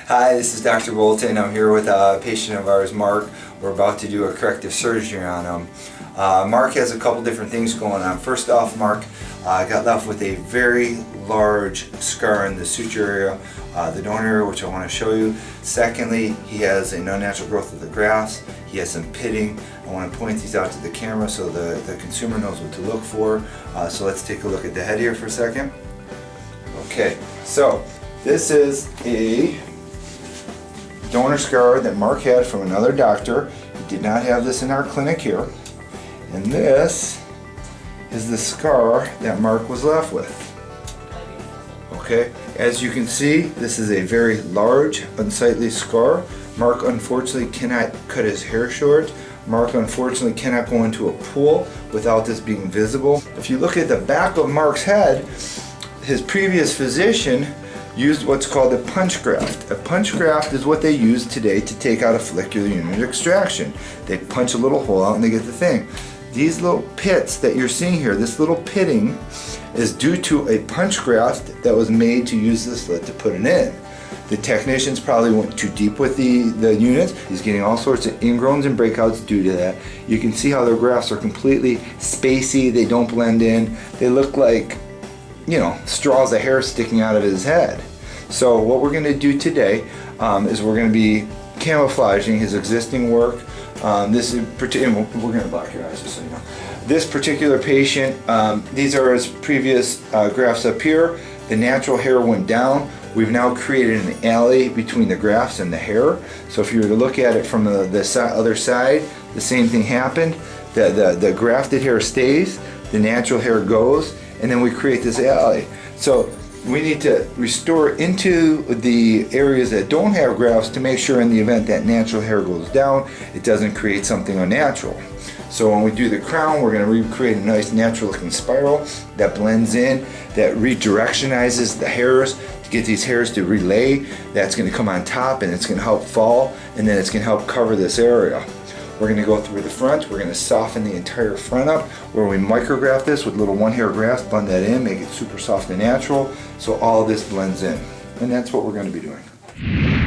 Hi, this is Dr. Bolton. I'm here with a patient of ours, Mark. We're about to do a corrective surgery on him. Mark has a couple different things going on. First off, Mark got left with a very large scar in the suture area, the donor area, which I want to show you. Secondly, he has an unnatural growth of the grafts. He has some pitting. I want to point these out to the camera so the consumer knows what to look for. So let's take a look at the head here for a second. Okay, so this is a donor scar that Mark had from another doctor. We did not have this in our clinic here. And this is the scar that Mark was left with. Okay, as you can see, this is a very large, unsightly scar. Mark unfortunately cannot cut his hair short. Mark unfortunately cannot go into a pool without this being visible. If you look at the back of Mark's head, his previous physician used what's called a punch graft. A punch graft is what they use today to take out a follicular unit extraction. They punch a little hole out and they get the thing. These little pits that you're seeing here, this little pitting, is due to a punch graft that was made to use the slit to put it in. The technicians probably went too deep with the units. He's getting all sorts of ingrowns and breakouts due to that. You can see how their grafts are completely spacey. They don't blend in. They look like, you know, straws of hair sticking out of his head. So what we're going to do today is we're going to be camouflaging his existing work. We're going to block your eyes just so you know. This particular patient, these are his previous grafts up here. The natural hair went down. We've now created an alley between the grafts and the hair. So if you were to look at it from the other side, the same thing happened. The grafted hair stays, the natural hair goes, and then we create this alley. So we need to restore into the areas that don't have grafts to make sure in the event that natural hair goes down, it doesn't create something unnatural. So when we do the crown, we're going to recreate a nice natural looking spiral that blends in, that redirectionizes the hairs to get these hairs to relay. That's going to come on top and it's going to help fall, and then it's going to help cover this area. We're going to go through the front. We're going to soften the entire front up where we micrograft this with little 1-hair grafts, blend that in, make it super soft and natural so all of this blends in. And that's what we're going to be doing.